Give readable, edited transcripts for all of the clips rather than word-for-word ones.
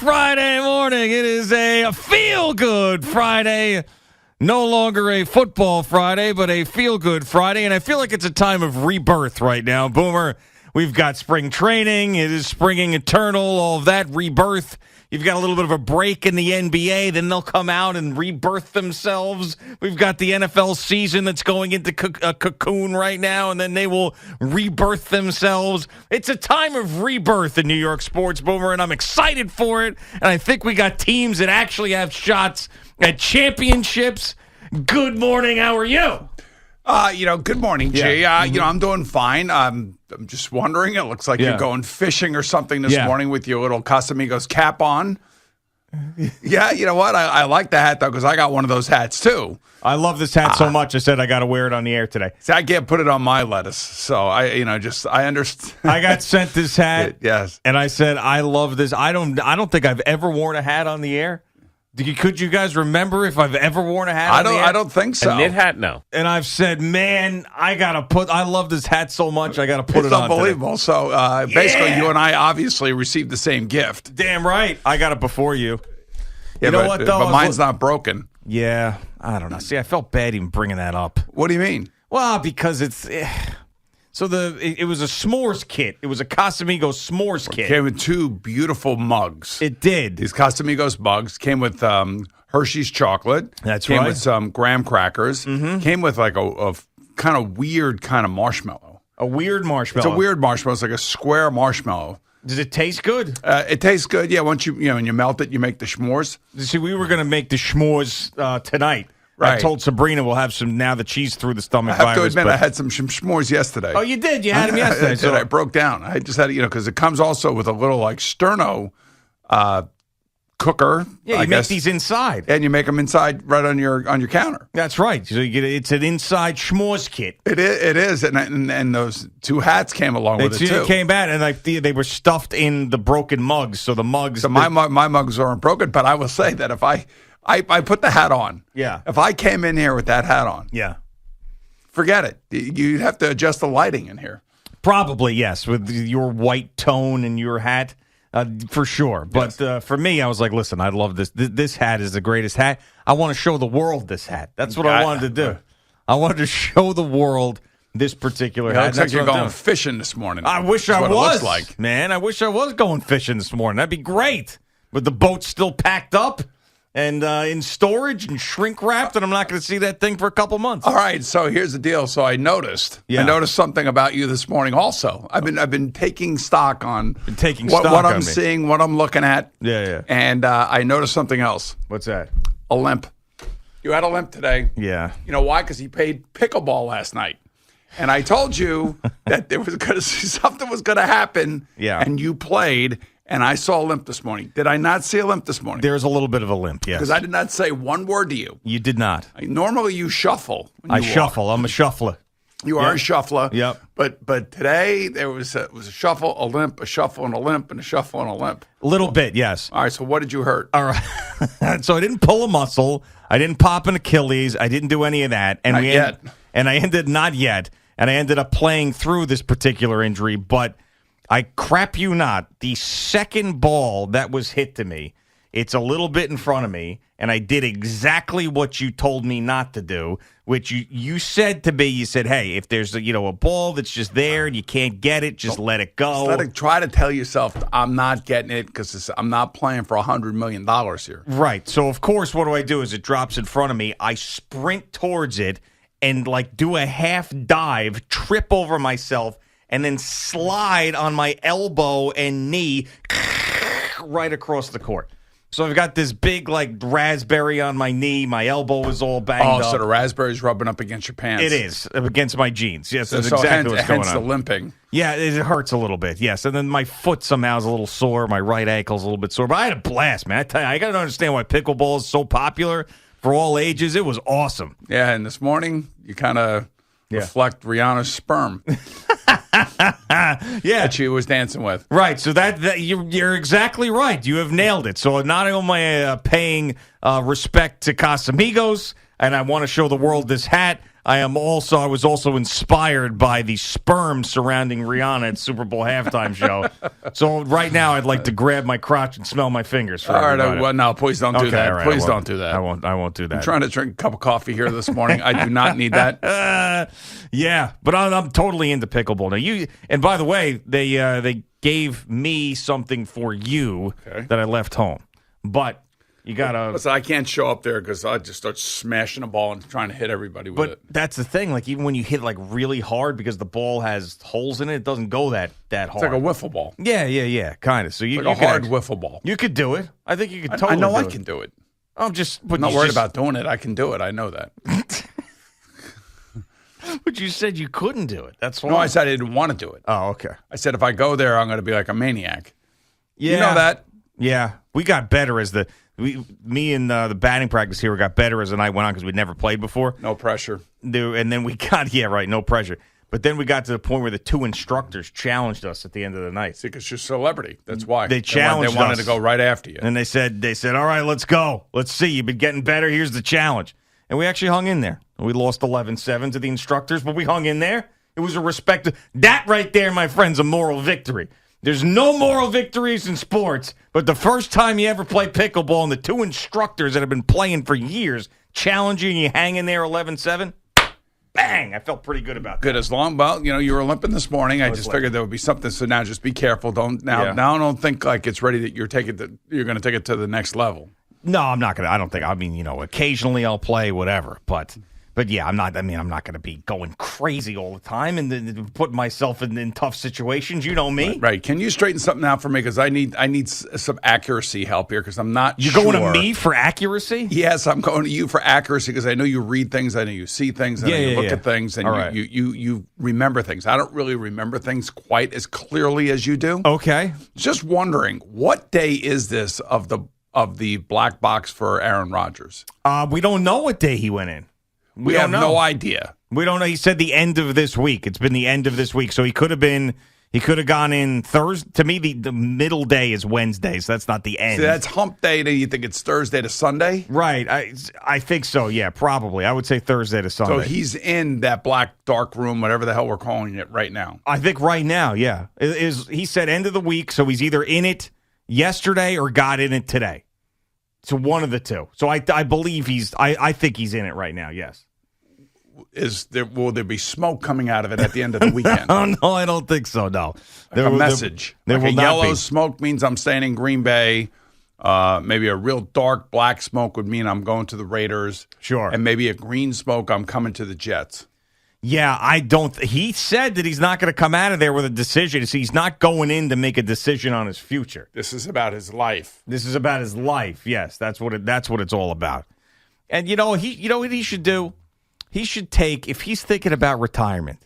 Friday morning. It is a feel-good Friday. No longer a football Friday, but a feel-good Friday. And I feel like it's a time of rebirth right now. Boomer, we've got spring training. It is springing eternal, all of that rebirth. You've got a little bit of a break in the NBA. Then they'll come out and rebirth themselves. We've got the NFL season that's going into a cocoon right now, and then they will rebirth themselves. It's a time of rebirth in New York sports, Boomer, and I'm excited for it. And I think we got teams that actually have shots at championships. Good morning. How are you? Good morning, G. I'm doing fine. I'm just wondering. It looks like you're going fishing or something this morning with your little Casamigos cap on. Yeah, you know what? I like the hat, though, because I got one of those hats, too. I love this hat so much, I said I got to wear it on the air today. See, I can't put it on my lettuce, so I understand. I got sent this hat, yes, and I said I love this. I don't think I've ever worn a hat on the air. Could you guys remember if I've ever worn a hat on the air? I don't think so. A knit hat, no. And I've said, man, I love this hat so much, I got to put it on. It's unbelievable. So basically, you and I obviously received the same gift. Damn right. I got it before you. Yeah, you know what, though? But mine's not broken. Yeah, I don't know. See, I felt bad even bringing that up. What do you mean? Well, because it's... So it was a s'mores kit. It was a Casamigos s'mores kit. It came with two beautiful mugs. It did. These Casamigos mugs came with Hershey's chocolate. That's came right. With some graham crackers. Mm-hmm. Came with like a kind of weird kind of marshmallow. A weird marshmallow. It's a weird marshmallow. It's like a square marshmallow. Does it taste good? It tastes good. Yeah. Once when you melt it, you make the s'mores. See, we were going to make the s'mores tonight. Right. I told Sabrina we'll have some now that she's through the stomach virus. I have to admit, I had some s'mores yesterday. Oh, you did? You had them yesterday. I did. I broke down. I just had because it comes also with a little like sterno cooker. Yeah, you make these inside, and you make them inside right on your counter. That's right. So you get it's an inside s'mores kit. It is, and those two hats came along with it too. It came back, and they were stuffed in the broken mugs. So the mugs. So my mugs aren't broken, but I will say that if I put the hat on. Yeah. If I came in here with that hat on. Yeah. Forget it. You'd have to adjust the lighting in here. Probably, yes, with your white tone and your hat, for sure. But for me, I was like, listen, I love this. This hat is the greatest hat. I want to show the world this hat. That's what I wanted to do. I wanted to show the world this particular hat. Looks like you're going fishing this morning. I wish I was. What it looks like. Man, I wish I was going fishing this morning. That'd be great. With the boat still packed up. And in storage and shrink wrapped, and I'm not going to see that thing for a couple months. All right, so here's the deal. So I noticed something about you this morning. Also, I've been taking stock on what I'm seeing, what I'm looking at. Yeah. And I noticed something else. What's that? A limp. You had a limp today. Yeah. You know why? Because he played pickleball last night, and I told you that something was going to happen. Yeah. And you played. And I saw a limp this morning. Did I not see a limp this morning? There's a little bit of a limp, yes. Because I did not say one word to you. You did not. Normally you shuffle. I shuffle. I'm a shuffler. You are a shuffler. Yep. But today there was a shuffle, a limp, a shuffle, and a limp, and a shuffle and a limp. A little bit, yes. All right, so what did you hurt? All right. So I didn't pull a muscle. I didn't pop an Achilles. I didn't do any of that. And not yet. And I ended up playing through this particular injury, but I crap you not, the second ball that was hit to me, it's a little bit in front of me, and I did exactly what you told me not to do, which you said to me, you said, hey, if there's a ball that's just there and you can't get it, just let it go. Try to tell yourself, I'm not getting it because I'm not playing for $100 million here. Right. So, of course, what do? Is it drops in front of me. I sprint towards it and, do a half dive, trip over myself, and then slide on my elbow and knee right across the court. So I've got this big, raspberry on my knee. My elbow is all banged up. Oh, so the raspberry's rubbing up against your pants. It is, against my jeans. Yes, that's exactly what's going on. Hence the limping. Yeah, it hurts a little bit, yes. And then my foot somehow is a little sore. My right ankle's a little bit sore. But I had a blast, man. I tell you, I got to understand why pickleball is so popular for all ages. It was awesome. Yeah, and this morning, you kind of reflect Rihanna's sperm. That she was dancing with. Right. So that you're exactly right. You have nailed it. So not only am I paying respect to Casamigos, and I want to show the world this hat, I was also inspired by the sperm surrounding Rihanna at Super Bowl halftime show. So right now, I'd like to grab my crotch and smell my fingers. For all right, everybody. well, no, please don't do that. Right, please don't do that. I won't do that. I'm trying to drink a cup of coffee here this morning. I do not need that. Yeah, but I'm totally into pickleball now. And by the way, they gave me something for you that I left home, but. You gotta. Listen, I can't show up there because I just start smashing a ball and trying to hit everybody with it. But that's the thing. Like even when you hit like really hard because the ball has holes in it, it doesn't go that hard. It's like a wiffle ball. Yeah, kind of. So you like a hard wiffle ball. You could do it. I think you could totally. I know do I it. can do it. I'm just. I'm not worried about doing it. I can do it. I know that. But you said you couldn't do it. That's why. No, I said I didn't want to do it. Oh, okay. I said if I go there, I'm going to be like a maniac. Yeah. You know that? Yeah. We got better as me and the batting practice here got better as the night went on because we'd never played before. No pressure. And then we got, no pressure. But then we got to the point where the two instructors challenged us at the end of the night. See, because you're a celebrity. That's why. They challenged us. They wanted to go right after you. And they said, all right, let's go. Let's see. You've been getting better. Here's the challenge. And we actually hung in there. We lost 11-7 to the instructors, but we hung in there. It was a respect. That right there, my friends, a moral victory. There's no moral victories in sports, but the first time you ever play pickleball and the two instructors that have been playing for years challenge you and you hang in there 11-7, bang, I felt pretty good about that. Good as long, you were limping this morning. I just figured there would be something, so now just be careful. Now don't think like it's ready that you're going to take it to the next level. No, I'm not going to. I don't think. I mean, occasionally I'll play, whatever, but yeah, I'm not. I mean, I'm not going to be going crazy all the time and then putting myself in tough situations. You know me, right? Can you straighten something out for me? Because I need some accuracy help here because I'm not. You're going to me for accuracy? Yes, I'm going to you for accuracy because I know you read things, I know you see things, I know you look at things, and you remember things. I don't really remember things quite as clearly as you do. Okay, just wondering what day is this of the black box for Aaron Rodgers? We don't know what day he went in. We have no idea. We don't know. He said the end of this week. It's been the end of this week. So he could have gone in Thursday. To me, the middle day is Wednesday, so that's not the end. So that's hump day. Do you think it's Thursday to Sunday? Right. I think so, yeah, probably. I would say Thursday to Sunday. So he's in that black dark room, whatever the hell we're calling it right now. I think right now, yeah. He said end of the week, so he's either in it yesterday or got in it today. So one of the two. So I believe I think he's in it right now, yes. Will there be smoke coming out of it at the end of the weekend? Oh, no, I don't think so, no. Like a message. There like will a not yellow be. Smoke means I'm staying in Green Bay. Maybe a real dark black smoke would mean I'm going to the Raiders. Sure. And maybe a green smoke, I'm coming to the Jets. Yeah, I don't. He said that he's not going to come out of there with a decision. He's not going in to make a decision on his future. This is about his life. This is about his life. Yes, that's what it's all about. And you know what he should do? He should take, if he's thinking about retirement,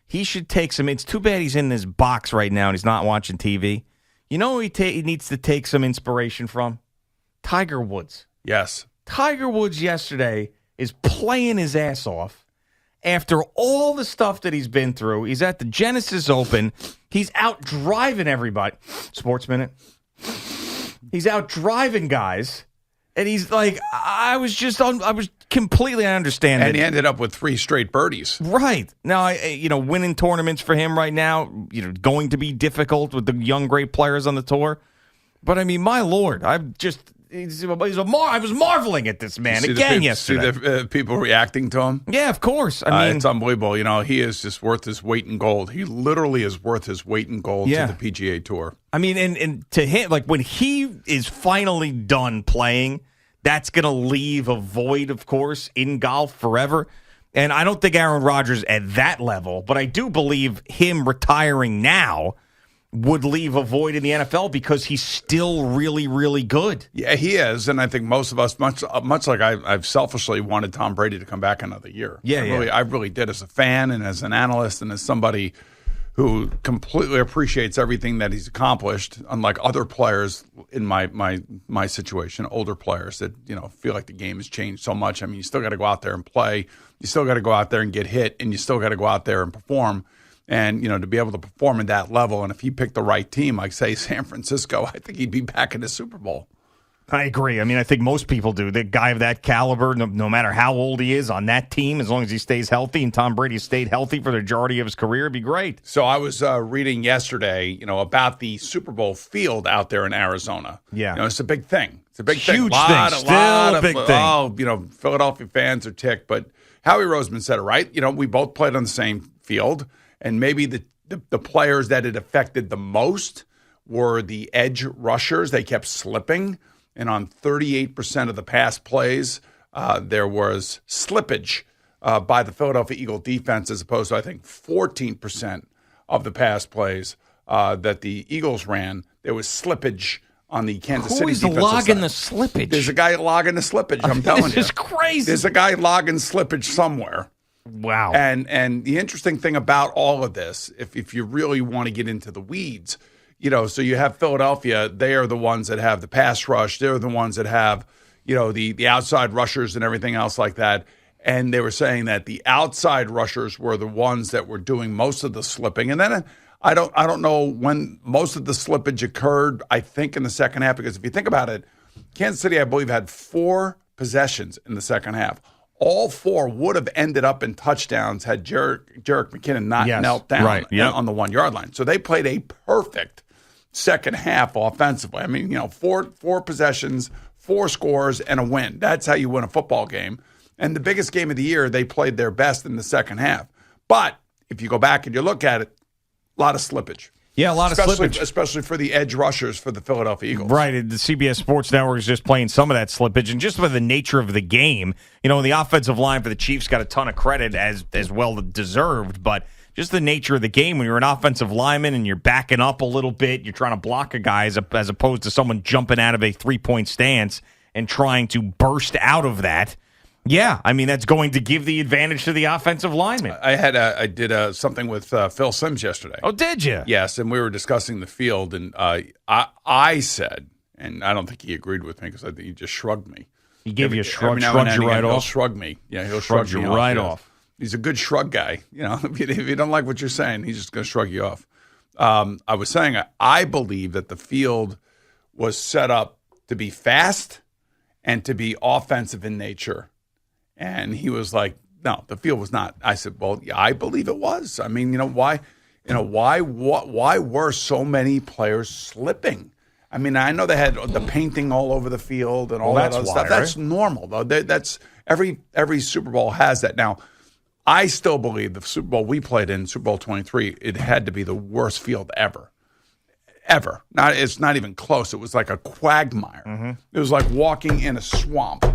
he should take some. It's too bad he's in this box right now and he's not watching TV. You know who he needs to take some inspiration from? Tiger Woods. Yes. Tiger Woods yesterday is playing his ass off. After all the stuff that he's been through, he's at the Genesis Open. He's out driving everybody. Sports Minute. He's out driving guys. And he's like, I was completely, I understand. And he ended up with 3 straight birdies. Right. Now, winning tournaments for him right now, going to be difficult with the young, great players on the tour. But, I mean, my Lord, I was marveling at this man yesterday. See the people reacting to him? Yeah, of course. I mean, it's unbelievable. He is just worth his weight in gold. He literally is worth his weight in gold to the PGA Tour. I mean, and to him, like when he is finally done playing, that's going to leave a void, of course, in golf forever. And I don't think Aaron Rodgers at that level, but I do believe him retiring now would leave a void in the NFL because he's still really, really good. Yeah, he is, and I think most of us, much like I've selfishly wanted Tom Brady to come back another year. I really did as a fan and as an analyst and as somebody who completely appreciates everything that he's accomplished, unlike other players in my situation, older players that feel like the game has changed so much. I mean, you still got to go out there and play. You still got to go out there and get hit, and you still got to go out there and perform. And, to be able to perform at that level, and if he picked the right team, like, say, San Francisco, I think he'd be back in the Super Bowl. I agree. I mean, I think most people do. The guy of that caliber, no matter how old he is on that team, as long as he stays healthy, and Tom Brady stayed healthy for the majority of his career, it'd be great. So I was reading yesterday, about the Super Bowl field out there in Arizona. Yeah. It's a big thing. It's a big Huge thing. thing. Still a big thing. Oh, Philadelphia fans are ticked. But Howie Roseman said it right. We both played on the same field, and maybe the players that it affected the most were the edge rushers. They kept slipping. And on 38% of the pass plays, there was slippage by the Philadelphia Eagle defense, as opposed to, I think, 14% of the pass plays that the Eagles ran. There was slippage on the Kansas City defensive side. Who is logging the slippage? There's a guy logging the slippage, I'm telling you. This is crazy. There's a guy logging slippage somewhere. Wow. And the interesting thing about all of this, if you really want to get into the weeds, so you have Philadelphia. They are the ones that have the pass rush. They're the ones that have, the outside rushers and everything else like that. And they were saying that the outside rushers were the ones that were doing most of the slipping. And then I don't know when most of the slippage occurred. I think in the second half, because if you think about it, Kansas City, I believe, had 4 possessions in the second half. All 4 would have ended up in touchdowns had Jerick McKinnon not knelt down on the 1 yard line. So they played a perfect second half offensively. I mean, 4 possessions, 4 scores, and a win. That's how you win a football game. And the biggest game of the year, they played their best in the second half. But if you go back and you look at it, a lot of slippage. Yeah, a lot of slippage. Especially for the edge rushers for the Philadelphia Eagles. Right. The CBS Sports Network is just playing some of that slippage. And just by the nature of the game, the offensive line for the Chiefs got a ton of credit as well deserved. But just the nature of the game, when you're an offensive lineman and you're backing up a little bit, you're trying to block a guy as opposed to someone jumping out of a 3-point stance and trying to burst out of that. Yeah, I mean, that's going to give the advantage to the offensive lineman. I did something with Phil Simms yesterday. Oh, did you? Yes, and we were discussing the field, and I said, and I don't think he agreed with me because I think he just shrugged me. He gave you a shrug, shrugged you right off? He'll shrug me. Yeah, he'll shrug you right off. He's a good shrug guy. If you don't like what you're saying, he's just going to shrug you off. I was saying I believe that the field was set up to be fast and to be offensive in nature. And he was like, no, the field was not. I said, well, yeah, I believe it was. I mean, why were so many players slipping? I mean, I know they had the painting all over the field and all that other stuff. That's normal, though. That's every Super Bowl has that. Now, I still believe the Super Bowl we played in, Super Bowl 23, it had to be the worst field ever. Ever. It's not even close. It was like a quagmire. Mm-hmm. It was like walking in a swamp.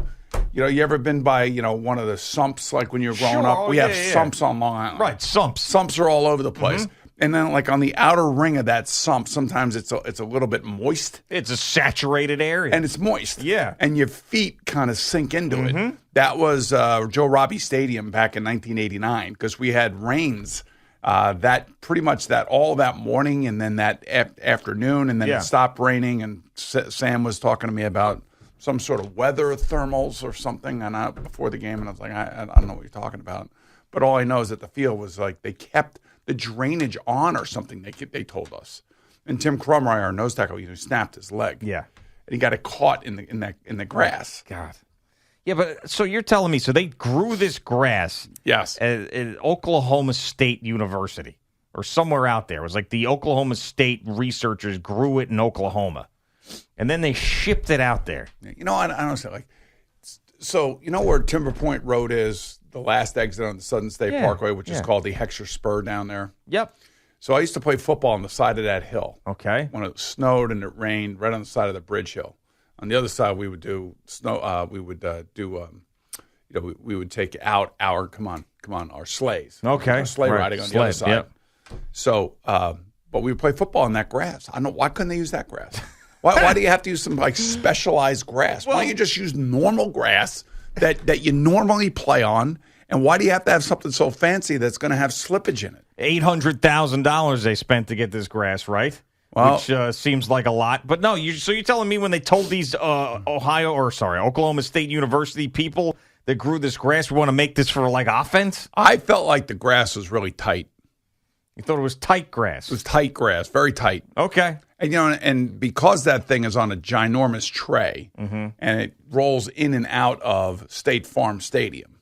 You ever been by, one of the sumps, like when you were growing up? We have sumps on Long Island. Right, sumps. Sumps are all over the place. Mm-hmm. And then, like, on the outer ring of that sump, sometimes it's a little bit moist. It's a saturated area. And it's moist. Yeah. And your feet kind of sink into it. That was Joe Robbie Stadium back in 1989 because we had rains all that morning and then that afternoon, and then it stopped raining, and Sam was talking to me about some sort of weather thermals or something before the game, and I was like, I don't know what you're talking about. But all I know is that the field was like they kept the drainage on or something, they told us. And Tim Crumry, our nose tackle, snapped his leg. Yeah. And he got it caught in the grass. God. Yeah, but so you're telling me, so they grew this grass at Oklahoma State University or somewhere out there. It was like the Oklahoma State researchers grew it in Oklahoma. And then they shipped it out there. I don't say so where Timber Point Road is, the last exit on the Southern State Parkway, which is called the Heckscher Spur down there. Yep. So I used to play football on the side of that hill. Okay. When it snowed and it rained, right on the side of the bridge hill. On the other side, we would do snow. We would we would take out our our sleighs. Okay. Our sleigh riding on the other side. Yep. So, but we would play football on that grass. I don't know, why couldn't they use that grass? Why do you have to use some specialized grass? Why don't you just use normal grass that you normally play on? And why do you have to have something so fancy that's going to have slippage in it? $800,000 they spent to get this grass right, which seems like a lot. But no, so you're telling me when they told these Oklahoma State University people that grew this grass, we want to make this for like offense? I felt like the grass was really tight. You thought it was tight grass? It was tight grass, very tight. Okay. And, and because that thing is on a ginormous tray and it rolls in and out of State Farm Stadium,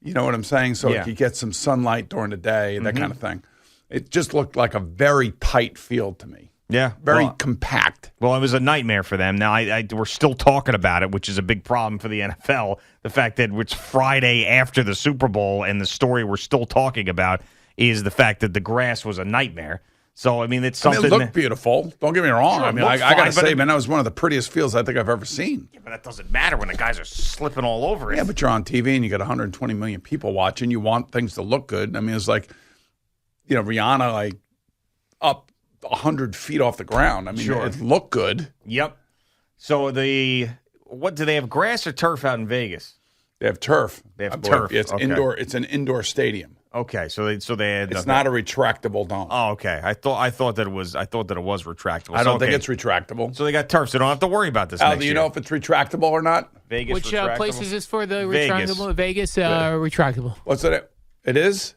you know what I'm saying? So you get some sunlight during the day and that kind of thing. It just looked like a very tight field to me. Yeah. Very compact. Well, it was a nightmare for them. Now, we're still talking about it, which is a big problem for the NFL. The fact that it's Friday after the Super Bowl and the story we're still talking about is the fact that the grass was a nightmare. So, I mean, it's something. It looked beautiful. Don't get me wrong. Sure, I mean, I got to say, man, that was one of the prettiest fields I think I've ever seen. Yeah, but that doesn't matter when the guys are slipping all over it. Yeah, but you're on TV and you got 120 million people watching. You want things to look good. I mean, it's like, Rihanna, like, up 100 feet off the ground. I mean, it looked good. Yep. So what do they have, grass or turf out in Vegas? They have turf. They have turf. It's indoor. It's an indoor stadium. Okay, so they had. It's not a retractable dome. Oh, okay. I thought that it was retractable. I don't think it's retractable. So they got turf, so they don't have to worry about this. Al, next do you year. know if it's retractable or not? Vegas. Which place is this for? The retractable Vegas retractable. What's it? It is.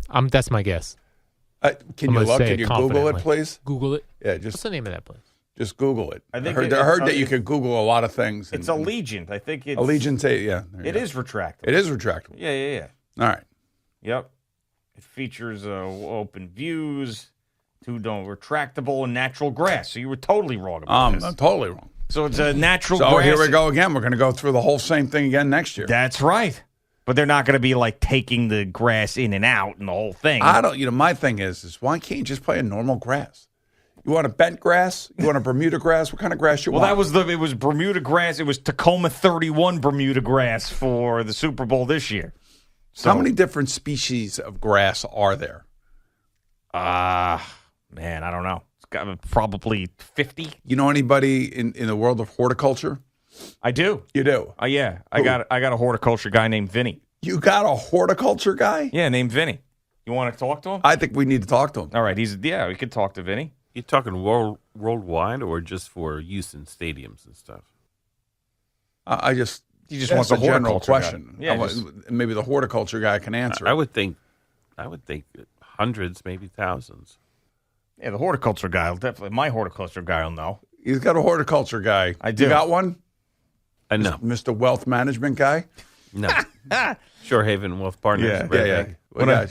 That's my guess. Can you look? Can you Google it, please? Google it. Yeah, what's the name of that place? Just Google it. I heard that you could Google a lot of things. It's Allegiant. I think it's Allegiant. Yeah, it is retractable. It is retractable. Yeah. All right. Yep. It features open views, retractable and natural grass. So you were totally wrong about this. I'm totally wrong. So it's a natural grass. So here we go again. We're going to go through the whole same thing again next year. That's right. But they're not going to be like taking the grass in and out and the whole thing. I don't. My thing is why can't you just play a normal grass? You want a bent grass? You want a Bermuda grass? What kind of grass you want? Well, it was Bermuda grass. It was Tacoma 31 Bermuda grass for the Super Bowl this year. So, how many different species of grass are there? Man, I don't know. It's got probably 50. You know anybody in the world of horticulture? I do. You do? Yeah. I got a horticulture guy named Vinny. You got a horticulture guy? Yeah, named Vinny. You want to talk to him? I think we need to talk to him. All right. We could talk to Vinny. You talking worldwide or just for use in stadiums and stuff? He just wants a general question. Guy. Yeah, maybe the horticulture guy can answer. I would think hundreds, maybe thousands. Yeah, the horticulture guy will definitely. My horticulture guy will know. He's got a horticulture guy. I do. You got one? No. Mr. Wealth Management guy? No. Shorehaven Wealth Partners. Yeah.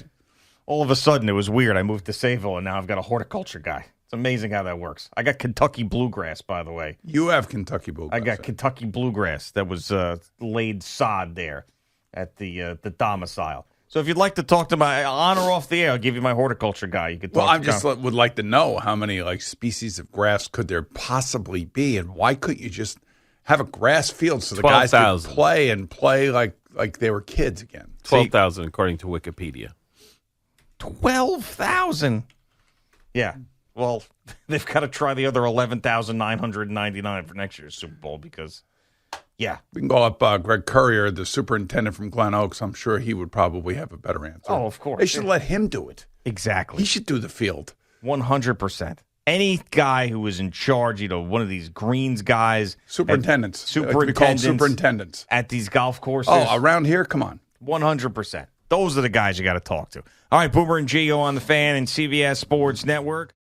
All of a sudden, it was weird. I moved to Sayville, and now I've got a horticulture guy. It's amazing how that works. I got Kentucky bluegrass, by the way. You have Kentucky bluegrass. I got Kentucky bluegrass that was laid sod there at the domicile. So if you'd like to talk to my on or off the air, I'll give you my horticulture guy. You could talk. Well, would like to know how many species of grass could there possibly be, and why couldn't you just have a grass field so the guys could play like they were kids again? 12,000 according to Wikipedia. 12,000. Yeah. Well, they've got to try the other 11,999 for next year's Super Bowl because, yeah. We can call up Greg Currier, the superintendent from Glen Oaks. I'm sure he would probably have a better answer. Oh, of course. They should let him do it. Exactly. He should do the field. 100%. Any guy who is in charge, one of these greens guys. Superintendents. Superintendents. At these golf courses. Oh, around here? Come on. 100%. Those are the guys you got to talk to. All right, Boomer and Gio on the Fan and CBS Sports Network.